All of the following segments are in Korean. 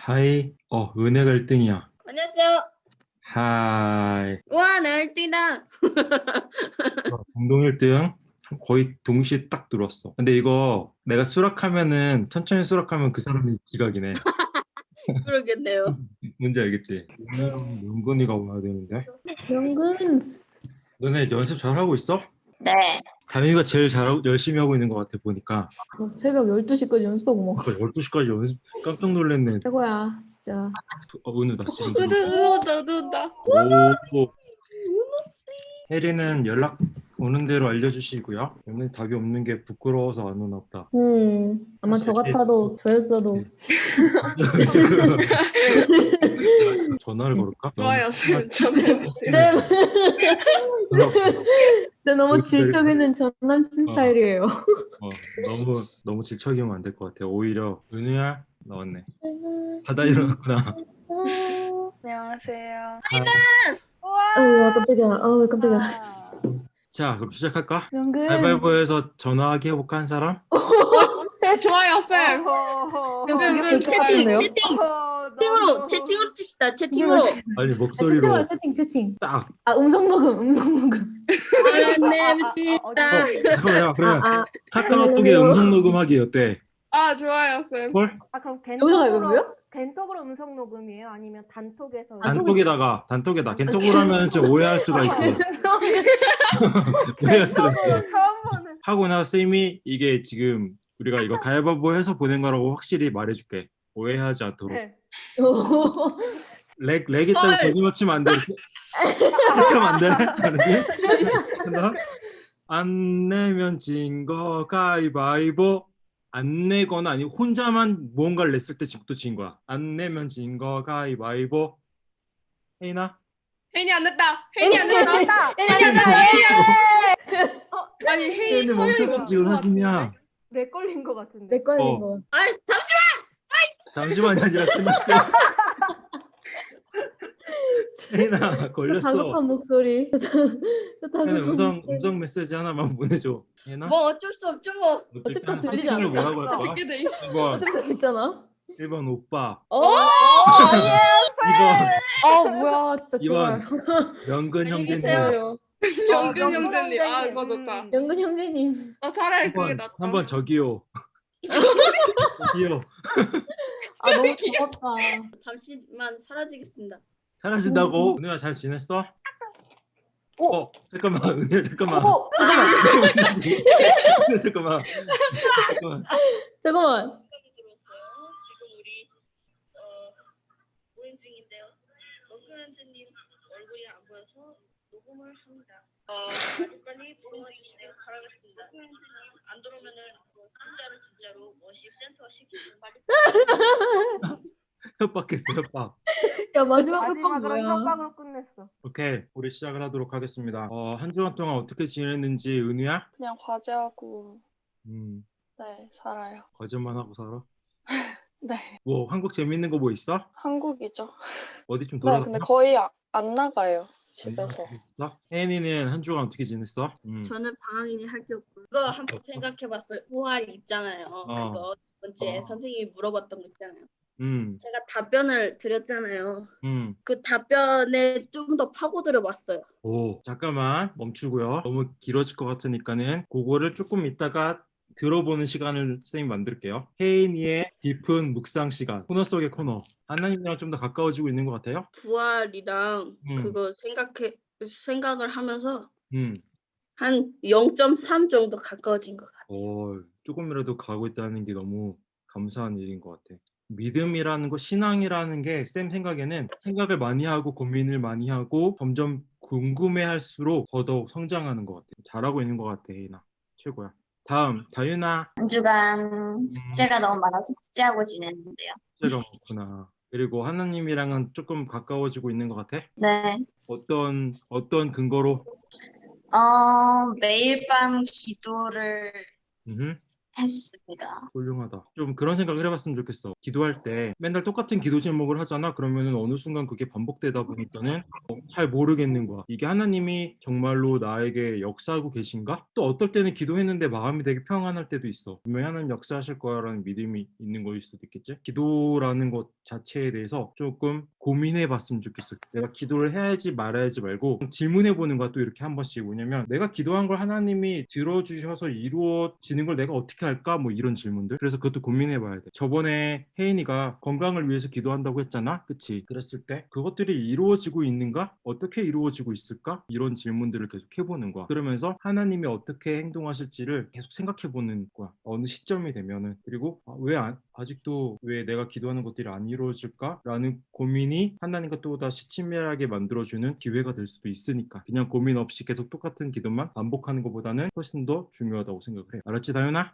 하이, 은혜가 1등이야. 안녕하세요. 하이. 와, 나 1등이다. 공동 1등. 거의 동시에 딱 들어왔어. 근데 이거 내가 수락하면은, 천천히 수락하면 그 사람이 지각이네. 그러겠네요. 뭔지 알겠지? 은혜랑 명근이가 와야 되는데. 명근. 너네 연습 잘하고 있어? 네. 다민이가 제일 열심히 하고 있는 것 같아, 보니까. 새벽 12시까지 연습하고 뭐. 12시까지 연습 깜짝 놀랐네. 최고야, 진짜. 은우다, 지금. 누운다. 오. 혜리는 연락 오는 대로 알려주시고요. 오늘 답이 없는 게 부끄러워서 안 오나 보다. 아마 저 같아도 저였어도. 전화를 걸을까? 좋아요. 저는 네, 전화- 네, 너무 질적이는 전 남친 어. 스타일이에요. 너무 질척이면 안 될 것 같아. 오히려 은우야 나왔네. 바다 일어났구나. 안녕하세요. 야, 깜짝이야. 깜짝이야. 자, 그럼 시작할까? 명근. 가위바위보에서 전화하기 해볼까 한 사람? 좋아요, 쌤. 명근 채팅. 채팅으로 채팅으로 칩시다. 채팅으로. 아니 목소리로 채팅. 딱. 음성 녹음. 네, 재밌다. 그러면 아, 카카오톡에 음성 녹음하기 어때? 아, 좋아요, 쌤. 헐? 그럼 여기서 가위바위보요? 겐톡으로 음성 녹음이에요? 아니면 단톡에서? 단톡에다. 겐톡으로 하면 좀 오해할 수가 있어. 오해할 수가 있어. 처음 보는. 하고 나서 쌤이 이게 지금 우리가 이거 가위바위보 해서 보낸 거라고 확실히 말해줄게. 오해하지 않도록. 네. 렉 있다고 거짓말 치면 안 돼. 이렇게 하면 안 돼. 알았지? 안 내면 진 거 가위바위보. 안 내거나 아니면 혼자만 무언가를 냈을 때 또 진 거야. 안 내면 진 거 가위바위보. 혜인아? 혜인이 안 됐다. 혜인이 안 됐다. 아니, 혜인이 멈췄어 지금 사진이야. 렉 걸린 것 같은데. 내 거야, 내 거. 아, 잠시만이 아니라 끝났어. 혜인아 걸렸어. 다급한 목소리. 혜인아 음성 메시지 하나만 보내줘. 혜인아? 뭐 어쩔 수 없죠. 어차피 다 일단 들리지 한국인을 않을까? 뭐라고 할 거야? 듣게 돼 있어. 1번 어차피 다 듣잖아. 1번 오빠. 2번 뭐야, 진짜 이번. 제발. 명근 안녕히 형제님. 계세요. 영근 영근 형제님. 아, 형제님. 그거 좋다. 명근 형제님. 차라리 그게 낫다. 3번 저기요. 저기요. 너무 고맙다. 잠시만 사라지겠습니다. 사라진다고? 은혜야 잘 지냈어? 잠깐만 은혜야 잠깐만. 잠깐만. 잠깐만. 지금 우리 모임 중인데요. 노수현님 얼굴이 안 보여서 녹음을 합니다. 빨리 보여주시길 바라겠습니다. 노수현님 안 들어오면은 진짜로 워십 센터 시키면 빨리. 협박했어 협박. 야, 마지막 협박 마지막으로 뭐야? 협박으로 끝냈어. 오케이 우리 시작을 하도록 하겠습니다. 한 주간 동안 어떻게 지냈는지 은우야? 그냥 과제하고 네 살아요. 거짓말 하고 살아? 네. 뭐 한국 재밌는 거 뭐 있어? 한국이죠. 어디 좀 네, 돌아다녀? 근데 거의 안 나가요. 집에서. 혜인이는 한 주간 어떻게 지냈어? 저는 방학이니 할 게 없고 그거 한번 생각해봤어요. 부활 있잖아요. 그거 첫 번째 선생님이 물어봤던 거 있잖아요. 제가 답변을 드렸잖아요. 그 답변에 좀 더 파고들어봤어요. 오 잠깐만 멈추고요. 너무 길어질 것 같으니까는 그거를 조금 이따가 들어보는 시간을 선생님 만들게요. 혜인이의 깊은 묵상 시간. 코너 속의 코너. 하나님이랑 좀 더 가까워지고 있는 것 같아요? 부활이랑 그거 생각을 하면서 음. 한 0.3 정도 가까워진 것 같아요. 조금이라도 가고 있다는 게 너무 감사한 일인 것 같아. 믿음이라는 거, 신앙이라는 게 쌤 생각에는 생각을 많이 하고 고민을 많이 하고 점점 궁금해할수록 더더욱 성장하는 것 같아. 잘하고 있는 것 같아, 혜인아. 최고야. 다음, 다윤아. 한 주간 숙제가 너무 많아서 숙제하고 지냈는데요. 숙제가 많구나. 그리고 하나님이랑은 조금 가까워지고 있는 것 같아? 네. 어떤 근거로? 매일 밤 기도를 했습니다. 훌륭하다. 좀 그런 생각을 해봤으면 좋겠어. 기도할 때 맨날 똑같은 기도 제목을 하잖아. 그러면은 어느 순간 그게 반복되다 보니까는 잘 모르겠는 거야. 이게 하나님이 정말로 나에게 역사하고 계신가? 또 어떨 때는 기도했는데 마음이 되게 평안할 때도 있어. 분명히 하나님 역사하실 거라는 믿음이 있는 거일 수도 있겠지? 기도라는 것 자체에 대해서 조금 고민해 봤으면 좋겠어. 내가 기도를 해야지 말아야지 말고 질문해 보는 거야. 또 이렇게 한 번씩. 뭐냐면 내가 기도한 걸 하나님이 들어주셔서 이루어지는 걸 내가 어떻게 할까? 뭐 이런 질문들. 그래서 그것도 고민해 봐야 돼. 저번에 혜인이가 건강을 위해서 기도한다고 했잖아. 그치? 그랬을 때 그것들이 이루어지고 있는가? 어떻게 이루어지고 있을까? 이런 질문들을 계속 해보는 거야. 그러면서 하나님이 어떻게 행동하실지를 계속 생각해 보는 거야. 어느 시점이 되면은. 그리고 아직도 왜 내가 기도하는 것들이 안 이루어질까? 라는 고민이 하나님과 또다시 친밀하게 만들어주는 기회가 될 수도 있으니까 그냥 고민 없이 계속 똑같은 기도만 반복하는 것보다는 훨씬 더 중요하다고 생각을 해. 알았지, 다현아?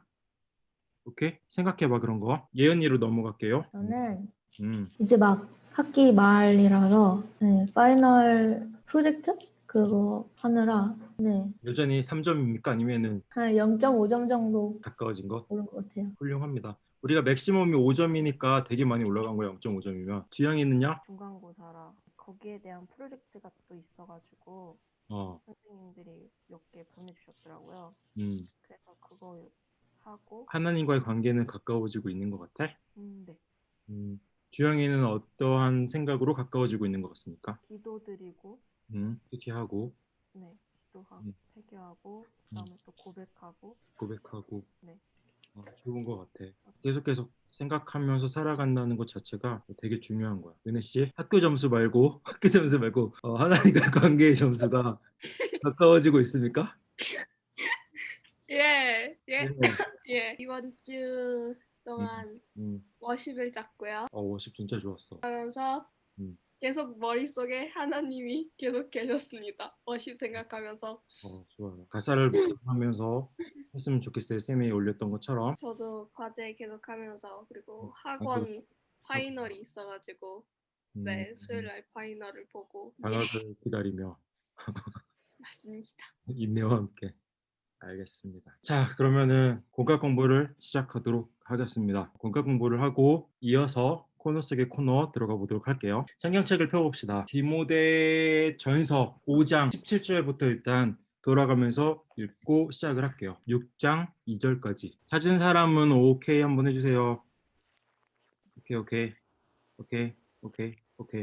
오케이? 생각해봐, 그런 거. 예은이로 넘어갈게요. 저는 음. 이제 막 학기 말이라서 네, 파이널 프로젝트 그거 하느라 네, 여전히 3점입니까? 아니면은 한 0.5점 정도 가까워진 것? 오른 것 같아요. 훌륭합니다. 우리가 맥시멈이 5점이니까 되게 많이 올라간 거야. 0.5점이면. 지영이는요? 중간고사라 거기에 대한 프로젝트가 또 있어가지고 어. 선생님들이 몇 개 보내주셨더라고요. 음. 그래서 그거 하고 하나님과의 관계는 가까워지고 있는 것 같아? 네. 주영이는 어떠한 생각으로 가까워지고 있는 것 같습니까? 기도드리고 특히하고 네, 기도하고 음. 회개하고 그다음에 또 고백하고 고백하고 네. 좋은 것 같아. 계속 생각하면서 살아간다는 것 자체가 되게 중요한 거야. 은혜 씨, 학교 점수 말고 하나님과 관계의 점수가 가까워지고 있습니까? 예, 예, 네. 예. 이번 주 동안 음. 워십을 짰고요. 워십 진짜 좋았어. 하면서 음. 계속 머릿속에 하나님이 계속 계셨습니다. 워십 생각하면서. 좋아요. 가사를 묵상하면서 했으면 좋겠어요. 쌤이 올렸던 것처럼. 저도 과제 계속하면서 그리고 방금 학원 파이널이 있어가지고 네, 수요일 날 파이널을 보고 방학을 기다리며 맞습니다. 인내와 함께. 알겠습니다. 자, 그러면은 공과 공부를 시작하도록 하겠습니다. 공과 공부를 하고 이어서 코너 속의 코너 들어가 보도록 할게요. 성경책을 펴봅시다. 디모데전서 5장 17절부터 일단 돌아가면서 읽고 시작을 할게요. 6장 2절까지. 찾은 사람은 오케이 한번 해주세요. 오케이.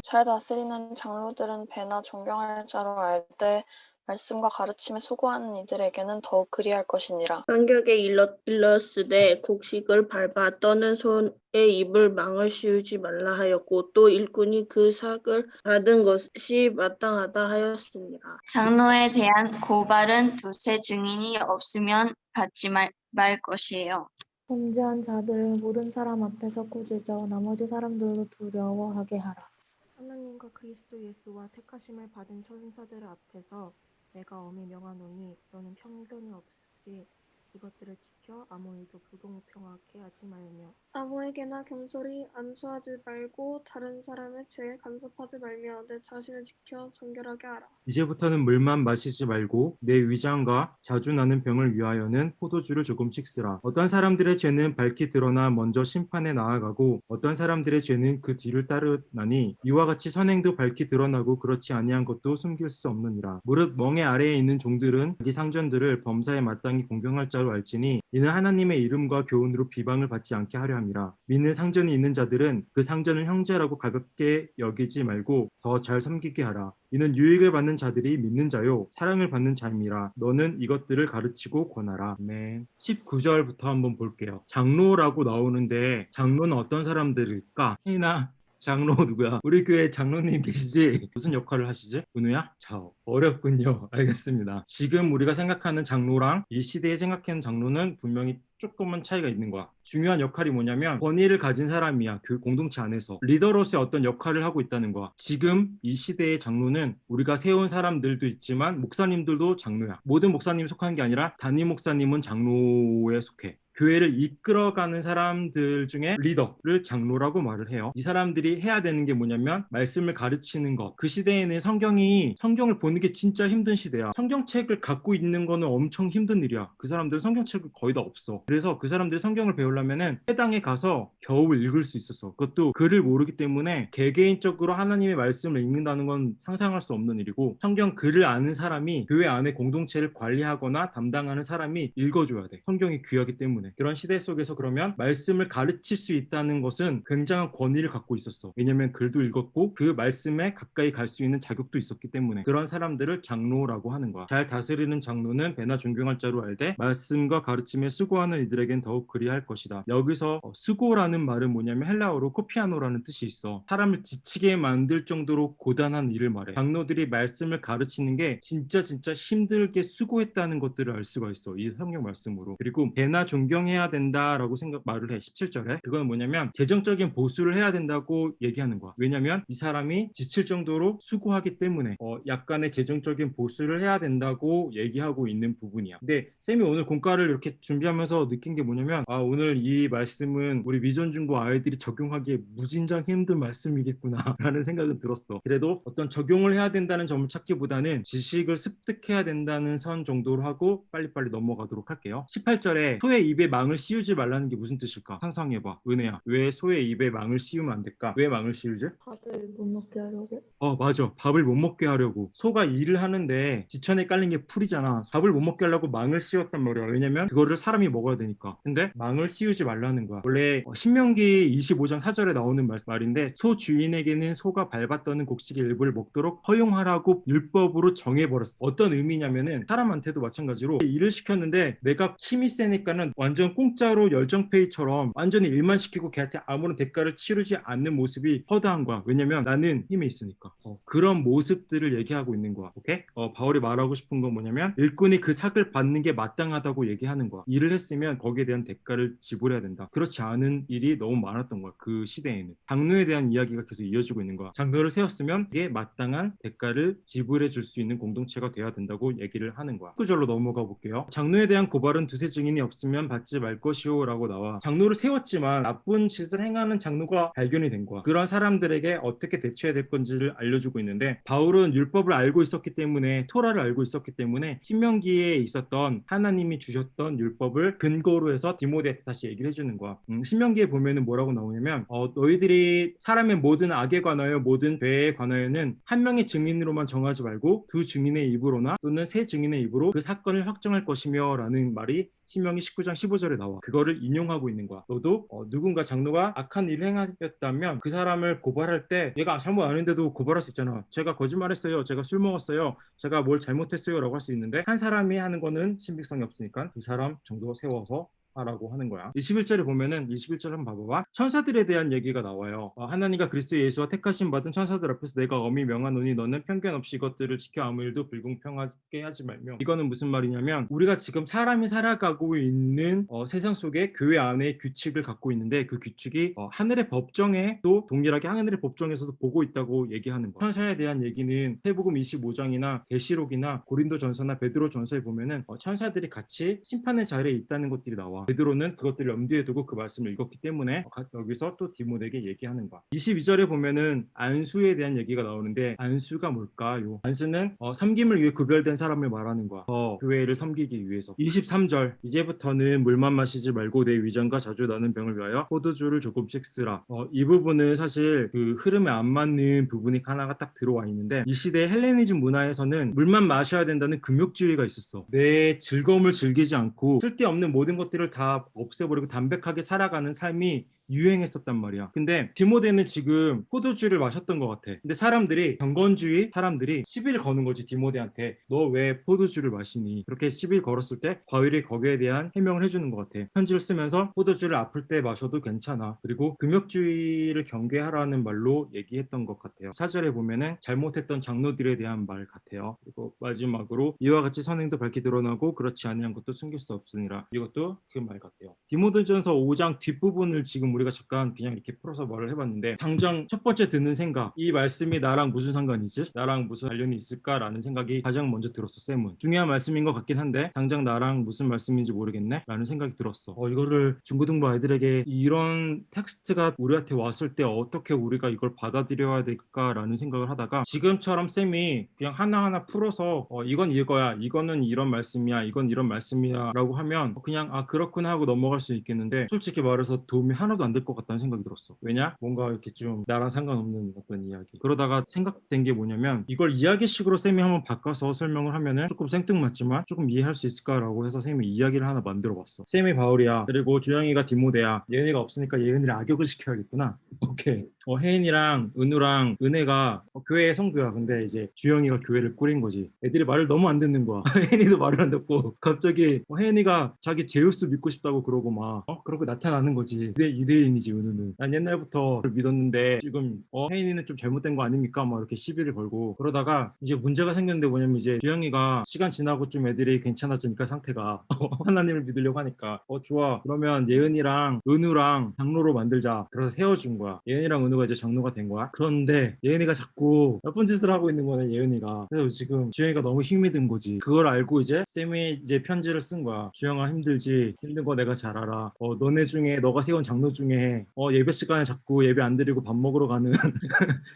잘 다스리는 장로들은 배나 존경할 자로 알되 말씀과 가르침에 수고하는 이들에게는 더욱 그리할 것이니라. 간격에 일렀으되 곡식을 밟아 떠는 손에 입을 망을 씌우지 말라 하였고 또 일꾼이 그 삭을 받은 것이 마땅하다 하였습니다. 장로에 대한 고발은 두세 증인이 없으면 받지 말 것이에요. 범죄한 자들을 모든 사람 앞에서 꾸짖어 나머지 사람들도 두려워하게 하라. 하나님과 그리스도 예수와 택하심을 받은 천사들 앞에서 내가 엄히 명하노니 너는 편견이 없이 이것들을 지켜 아무 일도 불공평하게 하지 말며 아무에게나 경솔히 안수하지 말고 다른 사람의 죄에 간섭하지 말며 내 자신을 지켜 정결하게 하라. 이제부터는 물만 마시지 말고 내 위장과 자주 나는 병을 위하여는 포도주를 조금씩 쓰라. 어떤 사람들의 죄는 밝히 드러나 먼저 심판에 나아가고 어떤 사람들의 죄는 그 뒤를 따르나니 이와 같이 선행도 밝히 드러나고 그렇지 아니한 것도 숨길 수 없느니라. 무릇 멍에 아래에 있는 종들은 자기 상전들을 범사에 마땅히 공경할 자로 알지니 이는 하나님의 이름과 교훈으로 비방을 받지 않게 하려 함이라. 믿는 상전이 있는 자들은 그 상전을 형제라고 가볍게 여기지 말고 더 잘 섬기게 하라. 이는 유익을 받는 자들이 믿는 자요 사랑을 받는 자임이라. 너는 이것들을 가르치고 권하라. 아멘. 19절부터 한번 볼게요. 장로라고 나오는데 장로는 어떤 사람들일까? 혜인아, 장로 누구야? 우리 교회 장로님 계시지? 무슨 역할을 하시지? 은우야? 자, 어렵군요. 알겠습니다. 지금 우리가 생각하는 장로랑 이 시대에 생각하는 장로는 분명히 조금은 차이가 있는 거야. 중요한 역할이 뭐냐면 권위를 가진 사람이야. 공동체 안에서 리더로서의 어떤 역할을 하고 있다는 거야. 지금 이 시대의 장로는 우리가 세운 사람들도 있지만 목사님들도 장로야. 모든 목사님이 속하는 게 아니라 담임 목사님은 장로에 속해. 교회를 이끌어가는 사람들 중에 리더를 장로라고 말을 해요. 이 사람들이 해야 되는 게 뭐냐면 말씀을 가르치는 것. 그 시대에는 성경을 보는 게 진짜 힘든 시대야. 성경책을 갖고 있는 거는 엄청 힘든 일이야. 그 사람들은 성경책을 거의 다 없어. 그래서 그 사람들이 성경을 배우려면은 회당에 가서 겨우 읽을 수 있었어. 그것도 글을 모르기 때문에 개개인적으로 하나님의 말씀을 읽는다는 건 상상할 수 없는 일이고, 성경 글을 아는 사람이 교회 안에 공동체를 관리하거나 담당하는 사람이 읽어줘야 돼. 성경이 귀하기 때문에. 그런 시대 속에서 그러면 말씀을 가르칠 수 있다는 것은 굉장한 권위를 갖고 있었어. 왜냐면 글도 읽었고 그 말씀에 가까이 갈 수 있는 자격도 있었기 때문에. 그런 사람들을 장로라고 하는 거야. 잘 다스리는 장로는 배나 존경할 자로 알되 말씀과 가르침에 수고하는 이들에겐 더욱 그리할 것이다. 여기서 수고라는 말은 뭐냐면 헬라어로 코피아노라는 뜻이 있어. 사람을 지치게 만들 정도로 고단한 일을 말해. 장로들이 말씀을 가르치는 게 진짜 힘들게 수고했다는 것들을 알 수가 있어. 이 성경 말씀으로. 그리고 배나 존경해야 된다라고 말을 해. 17절에. 그건 뭐냐면 재정적인 보수를 해야 된다고 얘기하는 거야. 왜냐면 이 사람이 지칠 정도로 수고하기 때문에 약간의 재정적인 보수를 해야 된다고 얘기하고 있는 부분이야. 근데 쌤이 오늘 공과를 이렇게 준비하면서 느낀 게 뭐냐면, 오늘 이 말씀은 우리 미전중고 아이들이 적용하기에 무진장 힘든 말씀이겠구나 라는 생각은 들었어. 그래도 어떤 적용을 해야 된다는 점을 찾기보다는 지식을 습득해야 된다는 선 정도로 하고 빨리빨리 넘어가도록 할게요. 18절에 소의 입에 망을 씌우지 말라는 게 무슨 뜻일까? 상상해봐. 은혜야, 왜 소의 입에 망을 씌우면 안 될까? 왜 망을 씌우지? 밥을 못 먹게 하려고. 맞아. 밥을 못 먹게 하려고. 소가 일을 하는데 지천에 깔린 게 풀이잖아. 밥을 못 먹게 하려고 망을 씌웠단 말이야. 왜냐면 그거를 사람이 먹어야 되니까. 근데 망을 씌우지 말라는 거야. 원래 신명기 25장 4절에 나오는 말인데, 소 주인에게는 소가 밟았던 곡식의 일부를 먹도록 허용하라고 율법으로 정해버렸어. 어떤 의미냐면은 사람한테도 마찬가지로 일을 시켰는데 내가 힘이 세니까는 완전 공짜로 열정페이처럼 완전히 일만 시키고 걔한테 아무런 대가를 치르지 않는 모습이 허다한 거야. 왜냐면 나는 힘이 있으니까. 그런 모습들을 얘기하고 있는 거야. 오케이? 바울이 말하고 싶은 건 뭐냐면 일꾼이 그 삭을 받는 게 마땅하다고 얘기하는 거야. 일을 했으면 거기에 대한 대가를 지불해야 된다. 그렇지 않은 일이 너무 많았던 거야. 그 시대에는. 장로에 대한 이야기가 계속 이어지고 있는 거야. 장로를 세웠으면 이게 마땅한 대가를 지불해 줄 수 있는 공동체가 돼야 된다고 얘기를 하는 거야. 19절로 넘어가 볼게요. 장로에 대한 고발은 두세 증인이 없으면 받지 말 것이오 라고 나와. 장로를 세웠지만 나쁜 짓을 행하는 장로가 발견이 된 거야. 그런 사람들에게 어떻게 대처해야 될 건지를 알려주고 있는데, 바울은 율법을 알고 있었기 때문에, 토라를 알고 있었기 때문에 신명기에 있었던 하나님이 주셨던 율법을 근거로 해서 디모데한테 다시 얘기를 해주는 거야. 신명기에 보면은 뭐라고 나오냐면, 너희들이 사람의 모든 악에 관하여 모든 죄에 관하여는 한 명의 증인으로만 정하지 말고 두 증인의 입으로나 또는 세 증인의 입으로 그 사건을 확정할 것이며 라는 말이 신명기 19장 15절에 나와. 그거를 인용하고 있는 거야. 너도 누군가 장로가 악한 일을 행했다면 그 사람을 고발할 때 얘가 잘못 아닌데도 고발할 수 있잖아. 제가 거짓말했어요, 제가 술 먹었어요, 제가 뭘 잘못했어요 라고 할 수 있는데, 한 사람이 하는 거는 신빙성이 없으니까 두 사람 정도 세워서 하라고 하는 거야. 21절에 보면은 21절 한번 봐봐봐. 천사들에 대한 얘기가 나와요. 하나님과 그리스도 예수와 택하심 받은 천사들 앞에서 내가 엄히 명하노니 너는 편견 없이 이것들을 지켜 아무 일도 불공평하게 하지 말며. 이거는 무슨 말이냐면, 우리가 지금 사람이 살아가고 있는 세상 속에 교회 안에 규칙을 갖고 있는데, 그 규칙이 하늘의 법정에 또 동일하게 하늘의 법정에서도 보고 있다고 얘기하는 거야. 천사에 대한 얘기는 세복음 25장이나 계시록이나 고린도전서나 베드로전서에 보면은 천사들이 같이 심판의 자리에 있다는 것들이 나와. 베드로는 그것들을 염두에 두고 그 말씀을 읽었기 때문에 여기서 또 디모데에게 얘기하는 거야. 22절에 보면은 안수에 대한 얘기가 나오는데, 안수가 뭘까요? 안수는 섬김을 위해 구별된 사람을 말하는 거야. 교회를 섬기기 위해서. 23절, 이제부터는 물만 마시지 말고 내 위장과 자주 나는 병을 위하여 포도주를 조금씩 쓰라. 이 부분은 사실 그 흐름에 안 맞는 부분이 하나가 딱 들어와 있는데, 이 시대 헬레니즘 문화에서는 물만 마셔야 된다는 금욕주의가 있었어. 내 즐거움을 즐기지 않고 쓸데없는 모든 것들을 다 없애버리고 담백하게 살아가는 삶이 유행했었단 말이야. 근데 디모데는 지금 포도주를 마셨던 것 같아. 근데 경건주의 사람들이 시비를 거는 거지, 디모데한테. 너 왜 포도주를 마시니? 그렇게 시비를 걸었을 때 바울이 거기에 대한 해명을 해주는 것 같아. 편지를 쓰면서 포도주를 아플 때 마셔도 괜찮아. 그리고 금욕주의를 경계하라는 말로 얘기했던 것 같아요. 4절에 보면은 잘못했던 장로들에 대한 말 같아요. 그리고 마지막으로 이와 같이 선행도 밝히 드러나고 그렇지 아니한 것도 숨길 수 없으니라. 이것도 그 말 같아요. 디모데전서 5장 뒷부분을 지금 우리가 잠깐 그냥 이렇게 풀어서 말을 해봤는데 당장 첫 번째 드는 생각, 이 말씀이 나랑 무슨 상관이지? 나랑 무슨 관련이 있을까라는 생각이 가장 먼저 들었어. 쌤은 중요한 말씀인 것 같긴 한데 당장 나랑 무슨 말씀인지 모르겠네 라는 생각이 들었어. 이거를 중고등부 아이들에게 이런 텍스트가 우리한테 왔을 때 어떻게 우리가 이걸 받아들여야 될까라는 생각을 하다가 지금처럼 쌤이 그냥 하나하나 풀어서 이건 이거야, 이거는 이런 말씀이야, 이건 이런 말씀이야 라고 하면 그냥 그렇구나 하고 넘어갈 수 있겠는데 솔직히 말해서 도움이 하나도 안 될 것 같다는 생각이 들었어. 왜냐? 뭔가 이렇게 좀 나랑 상관없는 어떤 이야기. 그러다가 생각된 게 뭐냐면 이걸 이야기식으로 쌤이 한번 바꿔서 설명을 하면은 조금 생뚱맞지만 조금 이해할 수 있을까라고 해서 쌤이 이야기를 하나 만들어 봤어. 쌤이 바울이야. 그리고 주영이가 디모데야. 예은이가 없으니까 예은이를 악역을 시켜야겠구나. 오케이. 혜인이랑 은우랑 은혜가 교회의 성도야. 근데 이제 주영이가 교회를 꾸린 거지. 애들이 말을 너무 안 듣는 거야. 혜인이도 말을 안 듣고 갑자기 혜인이가 자기 제우스 믿고 싶다고 그러고 막 그러고 나타나는 거지. 유대인이지 은우는. 난 옛날부터 믿었는데 지금 혜인이는 좀 잘못된 거 아닙니까? 막 이렇게 시비를 걸고 그러다가 이제 문제가 생겼는데 뭐냐면 이제 주영이가 시간 지나고 좀 애들이 괜찮아지니까 상태가 하나님을 믿으려고 하니까 좋아. 그러면 예은이랑 은우랑 장로로 만들자. 그래서 세워준 거야. 예은이랑 은우가 이제 장로가 된 거야. 그런데 예은이가 자꾸 나쁜 짓을 하고 있는 거네 예은이가. 그래서 지금 주영이가 너무 힘이 든 거지. 그걸 알고 이제 쌤이 이제 편지를 쓴 거야. 주영아 힘들지? 힘든 거 내가 잘 알아. 너네 중에 너가 세운 장로 중에 예배 시간에 자꾸 예배 안 드리고 밥 먹으러 가는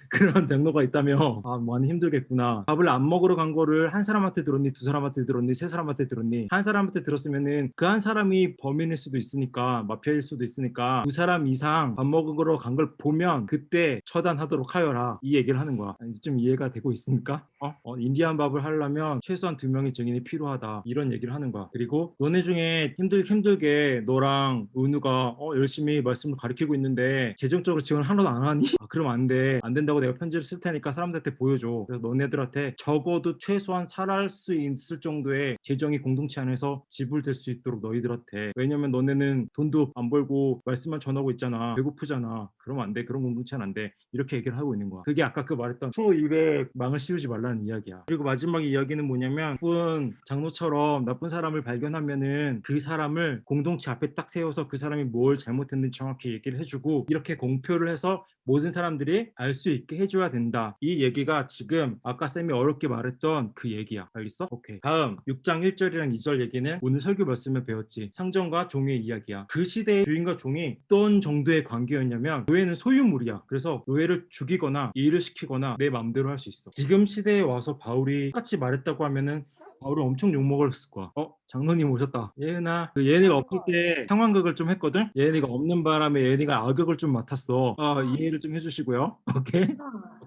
그런 장로가 있다며 많이 힘들겠구나. 밥을 안 먹으러 간 거를 한 사람한테 들었니? 두 사람한테 들었니? 세 사람한테 들었니? 한 사람한테 들었으면은 그 한 사람이 범인일 수도 있으니까 마피아일 수도 있으니까 두 사람 이상 밥 먹으러 간 걸 보면 그때 처단하도록 하여라. 이 얘기를 하는 거야. 이제 좀 이해가 되고 있습니까? 인디안 밥을 하려면 최소한 2명의 증인이 필요하다. 이런 얘기를 하는 거야. 그리고 너네 중에 힘들게 너랑 은우가 열심히 말씀을 가르치고 있는데 재정적으로 지원 하나도 안 하니? 그럼 안 돼. 안 된다고 내가 편지를 쓸 테니까 사람들한테 보여줘. 그래서 너네들한테 적어도 최소한 살아갈 수 있을 정도의 재정이 공동체 안에서 지불될 수 있도록 너희들한테. 왜냐면 너네는 돈도 안 벌고 말씀만 전하고 있잖아. 배고프잖아. 그러면 안 돼. 그런 공동체는 안 돼. 이렇게 얘기를 하고 있는 거야. 그게 아까 말했던 소 입에 망을 씌우지 말라는 이야기야. 그리고 마지막 이야기는 뭐냐면 나쁜 장로처럼 나쁜 사람을 발견하면은 그 사람을 공동체 앞에 딱 세워서 그 사람이 뭘 잘못했는지 정확히 얘기를 해주고 이렇게 공표를 해서 모든 사람들이 알 수 있게 해줘야 된다. 이 얘기가 지금 아까 쌤이 어렵게 말했던 그 얘기야. 알겠어? 오케이. 다음 6장 1절이랑 2절 얘기는 오늘 설교 말씀에 배웠지. 상전과 종의 이야기야. 그 시대의 주인과 종이 어떤 정도의 관계였냐면 노예는 소유물이야. 그래서 노예를 죽이거나 일을 시키거나 내 마음대로 할 수 있어. 지금 시대에 와서 바울이 똑같이 말했다고 하면은 바울은 엄청 욕먹었을 거야. 장로님 오셨다. 예은아, 예은이가 없을 때 상황극을 좀 했거든. 예은이가 없는 바람에 예은이가 악역을 좀 맡았어. 이해를 좀 해주시고요. 오케이.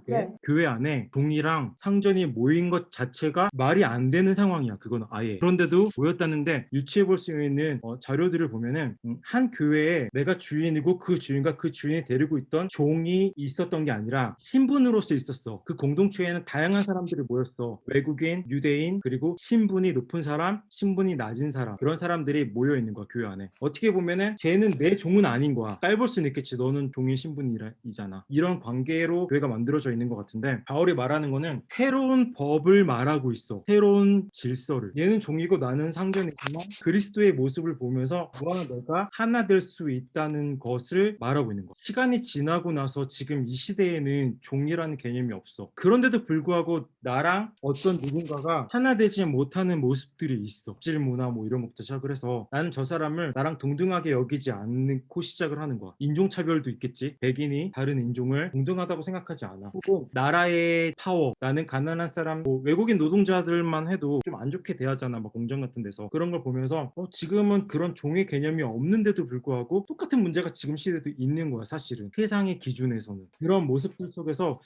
네. 교회 안에 종이랑 상전이 모인 것 자체가 말이 안 되는 상황이야. 그건 아예. 그런데도 모였다는데 유추해 볼 수 있는 자료들을 보면은 한 교회에 내가 주인이고 그 주인과 그 주인이 데리고 있던 종이 있었던 게 아니라 신분으로서 있었어. 그 공동체에는 다양한 사람들이 모였어. 외국인, 유대인, 그리고 신분이 높은 사람, 신분이 낮은 사람, 그런 사람들이 모여 있는 거야. 교회 안에. 어떻게 보면은 쟤는 내 종은 아닌 거야. 깔볼 수는 있겠지. 너는 종의 신분이잖아. 이런 관계로 교회가 만들어져 있는 것 같은데 바울이 말하는 거는 새로운 법을 말하고 있어. 새로운 질서를. 얘는 종이고 나는 상전이지만 그리스도의 모습을 보면서 너와 내가 하나 될 수 있다는 것을 말하고 있는 거야. 시간이 지나고 나서 지금 이 시대에는 종이라는 개념이 없어. 그런데도 불구하고 나랑 어떤 누군가가 하나 되지 못하는 모습들이 있어. 질 문화 뭐 이런 것부터 시작을 해서 나는 저 사람을 나랑 동등하게 여기지 않고 시작을 하는 거야. 인종차별도 있겠지. 백인이 다른 인종을 동등하다고 생각하지 않아. 혹은 나라의 파워, 나는 가난한 사람, 외국인 노동자들만 해도 좀 안 좋게 대하잖아. 막 공장 같은 데서. 그런 걸 보면서 지금은 그런 종의 개념이 없는데도 불구하고 똑같은 문제가 지금 시대도 있는 거야. 사실은 세상의 기준에서는. 그런 모습들 속에서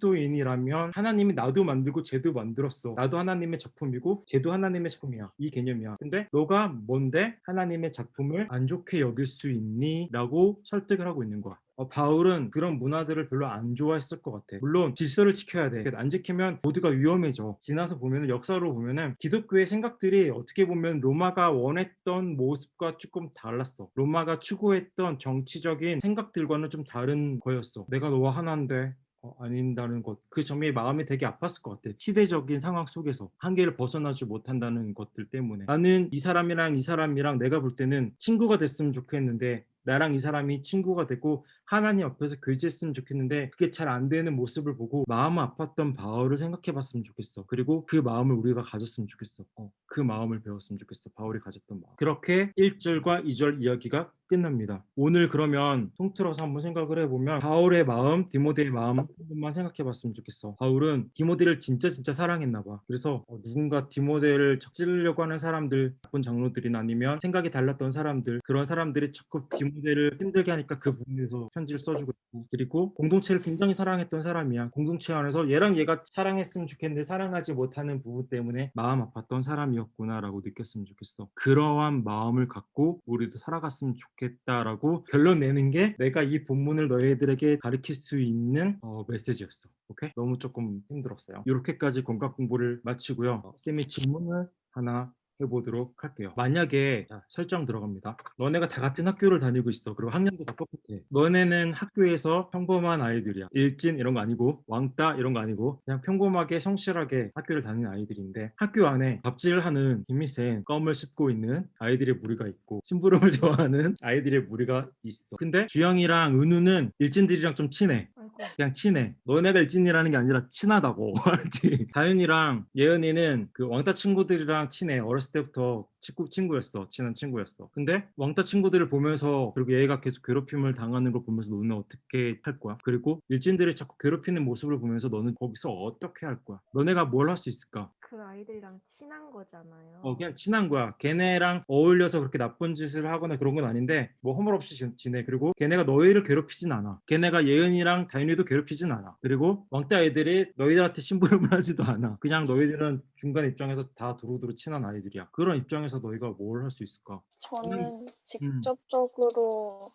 그리스도인이라면 하나님이 나도 만들고 쟤도 만들었어. 나도 하나님의 작품이고 쟤도 하나님의 작품이야. 이 개념이야. 근데 너가 뭔데 하나님의 작품을 안 좋게 여길 수 있니? 라고 설득을 하고 있는 거야. 바울은 그런 문화들을 별로 안 좋아했을 것 같아. 물론 질서를 지켜야 돼. 안 지키면 모두가 위험해져. 지나서 보면은 역사로 보면은 기독교의 생각들이 어떻게 보면 로마가 원했던 모습과 조금 달랐어. 로마가 추구했던 정치적인 생각들과는 좀 다른 거였어. 내가 너와 하나인데 아닌다는 것, 그 점이 마음이 되게 아팠을 것 같아. 시대적인 상황 속에서 한계를 벗어나지 못한다는 것들 때문에 나는 이 사람이랑 내가 볼 때는 친구가 됐으면 좋겠는데 나랑 이 사람이 친구가 되고 하나님 앞에서 교제했으면 좋겠는데 그게 잘 안 되는 모습을 보고 마음 아팠던 바울을 생각해 봤으면 좋겠어. 그리고 그 마음을 우리가 가졌으면 좋겠어. 그 마음을 배웠으면 좋겠어. 바울이 가졌던 마음. 그렇게 1절과 2절 이야기가 끝납니다. 오늘 그러면 통틀어서 한번 생각을 해보면 바울의 마음, 디모데의 마음 한 번만 생각해 봤으면 좋겠어. 바울은 디모데를 진짜 사랑했나 봐. 그래서 누군가 디모데를 찌르려고 하는 사람들, 나쁜 장로들이나 아니면 생각이 달랐던 사람들, 그런 사람들이 자꾸 디모데를 힘들게 하니까 그 부분에서 편지를 써주고 있고, 그리고 공동체를 굉장히 사랑했던 사람이야. 공동체 안에서 얘랑 얘가 사랑했으면 좋겠는데 사랑하지 못하는 부분 때문에 마음 아팠던 사람이었구나라고 느꼈으면 좋겠어. 그러한 마음을 갖고 우리도 살아갔으면 좋겠다라고 결론 내는 게 내가 이 본문을 너희들에게 가르칠 수 있는 메시지였어. 오케이? 너무 조금 힘들었어요. 이렇게까지 건강 공부를 마치고요. 쌤이 질문을 하나 해보도록 할게요. 만약에 설정 들어갑니다. 너네가 다 같은 학교를 다니고 있어. 그리고 학년도 다 똑같아. 너네는 학교에서 평범한 아이들이야. 일진 이런 거 아니고 왕따 이런 거 아니고 그냥 평범하게 성실하게 학교를 다니는 아이들인데 학교 안에 갑질하는 힘센 껌을 씹고 있는 아이들의 무리가 있고 심부름을 좋아하는 아이들의 무리가 있어. 근데 주영이랑 은우는 일진들이랑 좀 친해. 그냥 친해. 너네가 일진이라는 게 아니라 친하다고. 알지? 다윤이랑 예은이는 그 왕따 친구들이랑 친해. 어렸을 때부터 친구였어. 친한 친구였어. 근데 왕따 친구들을 보면서 그리고 얘가 계속 괴롭힘을 당하는 걸 보면서 너는 어떻게 할 거야? 그리고 일진들이 자꾸 괴롭히는 모습을 보면서 너는 거기서 어떻게 할 거야? 너네가 뭘 할 수 있을까? 그 아이들이랑 친한 거잖아요. 그냥 친한 거야. 걔네랑 어울려서 그렇게 나쁜 짓을 하거나 그런 건 아닌데 뭐 허물없이 지내. 그리고 걔네가 너희를 괴롭히진 않아. 걔네가 예은이랑 다윤이도 괴롭히진 않아. 그리고 왕따 애들이 너희들한테 심부름을 하지도 않아. 그냥 너희들은 중간 입장에서 다 두루두루 친한 아이들이야. 그런 입장에서 너희가 뭘 할 수 있을까? 저는 직접적으로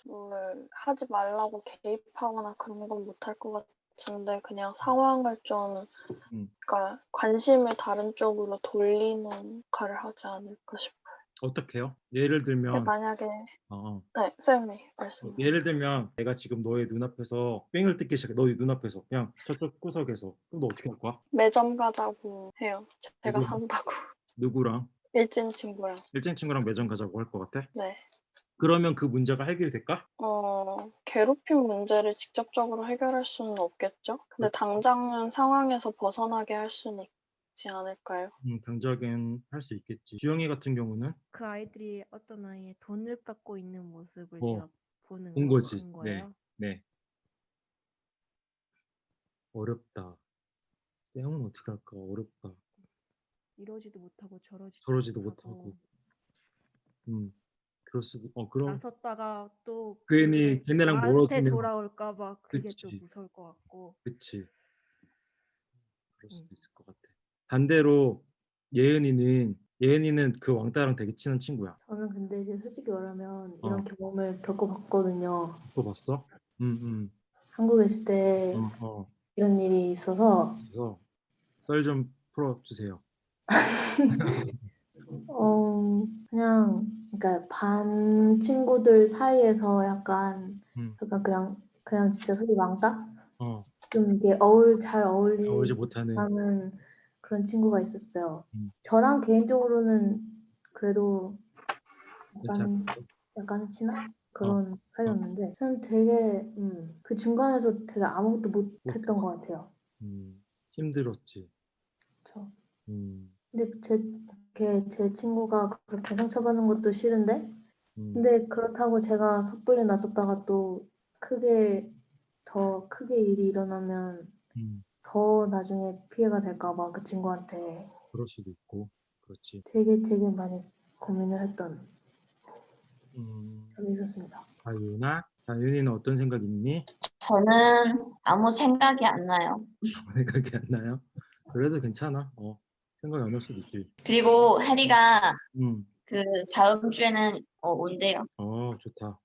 뭘 하지 말라고 개입하거나 그런 건 못할 것 같은데 그냥 상황을 좀 그러니까 관심을 다른 쪽으로 돌리는 역할을 하지 않을까 싶어요. 어떻게요? 예를 들면 만약에 네, 쌤이 말씀하세요. 예를 들면 내가 지금 너의 눈앞에서 뺑을 뜯기 시작해. 너의 눈앞에서 그냥 저쪽 구석에서 그럼 너 어떻게 할 거야? 매점 가자고 해요. 제가 누구랑? 산다고. 누구랑? 일진 친구랑. 일진 친구랑 매점 가자고 할 것 같아? 네. 그러면 그 문제가 해결될까? 괴롭힘 문제를 직접적으로 해결할 수는 없겠죠. 근데 당장은 상황에서 벗어나게 할 수는 있지 않을까요? 당장은 할 수 있겠지. 주영이 같은 경우는 그 아이들이 어떤 아이의 돈을 뺏고 있는 모습을 어, 제가 보는 본 거지. 네, 거예요. 네. 어렵다. 쌤은 어떻게 할까? 어렵다. 이러지도 못하고 저러지도 못하고. 그럴 수도. 그럼 나섰다가 또 괜히 그게 걔네랑 나한테 멀어지면 돌아올까 봐 그게 그치. 또 무서울 것 같고. 그치. 그럴 수도 있을 것 같아. 반대로 예은이는 그 왕따랑 되게 친한 친구야. 저는 근데 이제 솔직히 말하면 이런 경험을 겪어봤거든요. 또 봤어? 한국에 있을 때 이런 일이 있어서 그래서 썰 좀 풀어주세요. 그냥 그러니까 반 친구들 사이에서 약간 그냥 진짜 소위 왕따? 좀 이게 잘 어울리지 어울리지 못하는. 못하는 그런 친구가 있었어요. 저랑 개인적으로는 그래도 약간 친한 그런 사이였는데 저는 되게 그 중간에서 되게 아무것도 못했던 것 같아요. 힘들었지. 그렇죠. 음, 근데 제 친구가 그렇게 상처받는 것도 싫은데 근데 그렇다고 제가 섣불리 나섰다가 또 더 크게 일이 일어나면 더 나중에 피해가 될까 봐 그 친구한테 그럴 수도 있고. 그렇지. 되게 많이 고민을 했던 적이 있었습니다. 다윤이는 어떤 생각 있니? 저는 아무 생각이 안 나요. 생각이 안 나요? 그래도 괜찮아. 생각이 안 날 수도 있지. 그리고 해리가 그 다음 주에는 온대요. 좋다.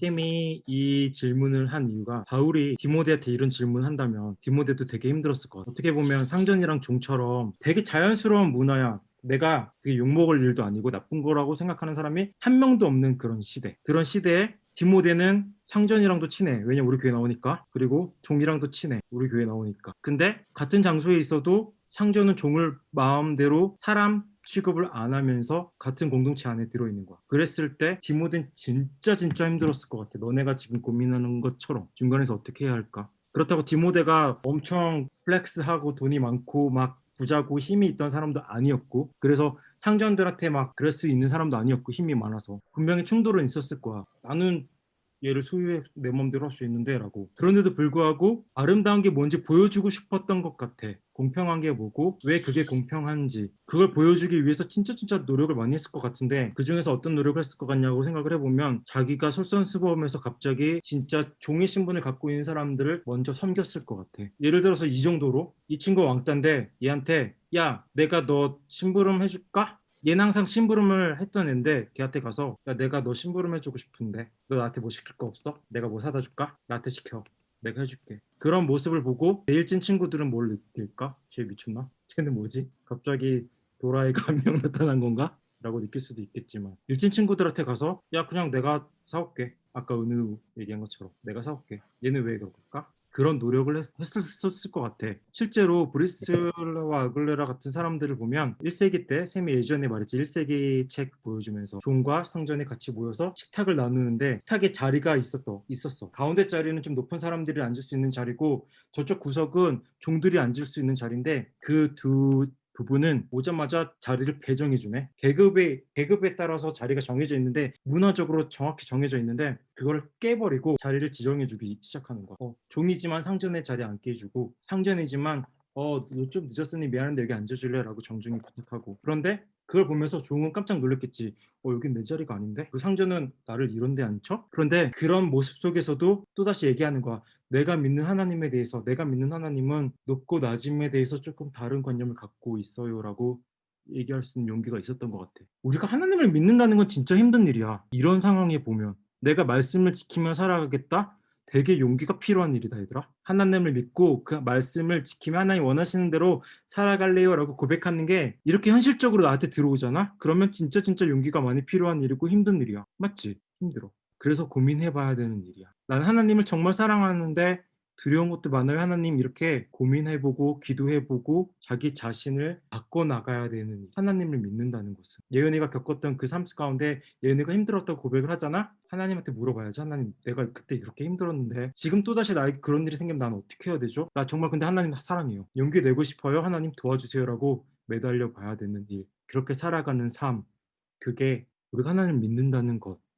쌤이 이 질문을 한 이유가 바울이 디모데한테 이런 질문을 한다면 디모데도 되게 힘들었을 것 같아. 어떻게 보면 상전이랑 종처럼 되게 자연스러운 문화야. 내가 그게 욕먹을 일도 아니고 나쁜 거라고 생각하는 사람이 한 명도 없는 그런 시대. 그런 시대에 디모데는 상전이랑도 친해. 왜냐면 우리 교회 나오니까. 그리고 종이랑도 친해. 우리 교회 나오니까. 근데 같은 장소에 있어도 상전은 종을 마음대로 사람 취급을 안 하면서 같은 공동체 안에 들어있는 거야. 그랬을 때 디모데는 진짜 힘들었을 것 같아. 너네가 지금 고민하는 것처럼 중간에서 어떻게 해야 할까? 그렇다고 디모데가 엄청 플렉스하고 돈이 많고 막 부자고 힘이 있던 사람도 아니었고, 그래서 상전들한테 막 그럴 수 있는 사람도 아니었고, 힘이 많아서 분명히 충돌은 있었을 거야. 나는 얘를 소유해 내 맘대로 할 수 있는데 라고. 그런데도 불구하고 아름다운 게 뭔지 보여주고 싶었던 것 같아. 공평한 게 뭐고 왜 그게 공평한지 그걸 보여주기 위해서 진짜 노력을 많이 했을 것 같은데, 그중에서 어떤 노력을 했을 것 같냐고 생각을 해보면 자기가 솔선수범해서 갑자기 진짜 종의 신분을 갖고 있는 사람들을 먼저 섬겼을 것 같아. 예를 들어서 이 정도로, 이 친구가 왕따인데 얘한테 야 내가 너 심부름 해줄까? 얘는 항상 심부름을 했던 앤데 걔한테 가서 야 내가 너 심부름 해주고 싶은데 너 나한테 뭐 시킬 거 없어? 내가 뭐 사다 줄까? 나한테 시켜. 내가 해줄게. 그런 모습을 보고 내 일진 친구들은 뭘 느낄까? 쟤 미쳤나? 쟤는 뭐지? 갑자기 도라이가 한 명 나타난 건가? 라고 느낄 수도 있겠지만, 일진 친구들한테 가서 야 그냥 내가 사올게. 아까 은우 얘기한 것처럼 내가 사올게. 얘는 왜 그럴까? 그런 노력을 했었을 것 같아. 실제로 브리스라와 아글레라 같은 사람들을 보면 1세기 때, 샘이 예전에 말했지, 1세기 책 보여주면서 종과 상전이 같이 모여서 식탁을 나누는데 식탁에 자리가 있었어. 가운데 자리는 좀 높은 사람들이 앉을 수 있는 자리고 저쪽 구석은 종들이 앉을 수 있는 자리인데, 그 두 부분은 오자마자 자리를 배정해주네. 계급에 따라서 자리가 정해져 있는데, 문화적으로 정확히 정해져 있는데 그걸 깨버리고 자리를 지정해주기 시작하는 거야. 종이지만 상전의 자리에 앉게 해주고, 상전이지만 너 좀 늦었으니 미안한데 여기 앉아줄래? 라고 정중히 부탁하고. 그런데 그걸 보면서 종은 깜짝 놀랐겠지. 여긴 내 자리가 아닌데? 그 상전은 나를 이런 데 앉혀? 그런데 그런 모습 속에서도 또다시 얘기하는 거야. 내가 믿는 하나님에 대해서, 내가 믿는 하나님은 높고 낮음에 대해서 조금 다른 관념을 갖고 있어요 라고 얘기할 수 있는 용기가 있었던 것 같아. 우리가 하나님을 믿는다는 건 진짜 힘든 일이야. 이런 상황에 보면 내가 말씀을 지키며 살아가겠다? 되게 용기가 필요한 일이다 얘들아. 하나님을 믿고 그 말씀을 지키며 하나님 원하시는 대로 살아갈래요 라고 고백하는 게 이렇게 현실적으로 나한테 들어오잖아? 그러면 진짜 용기가 많이 필요한 일이고 힘든 일이야. 맞지? 힘들어. 그래서 고민해봐야 되는 일이야. 난 하나님을 정말 사랑하는데 두려운 것도 많아요. 하나님, 이렇게 고민해보고 기도해보고 자기 자신을 바꿔나가야 되는 일. 하나님을 믿는다는 것은. 예은이가 겪었던 그 삶 가운데 예은이가 힘들었다고 고백을 하잖아? 하나님한테 물어봐야지. 하나님, 내가 그때 이렇게 힘들었는데 지금 또다시 나에게 그런 일이 생기면 난 어떻게 해야 되죠? 나 정말 근데 하나님 사랑해요. 용기 내고 싶어요. 하나님 도와주세요 라고 매달려 봐야 되는 일. 그렇게 살아가는 삶, 그게 우리가 하나님을 믿는다는 것,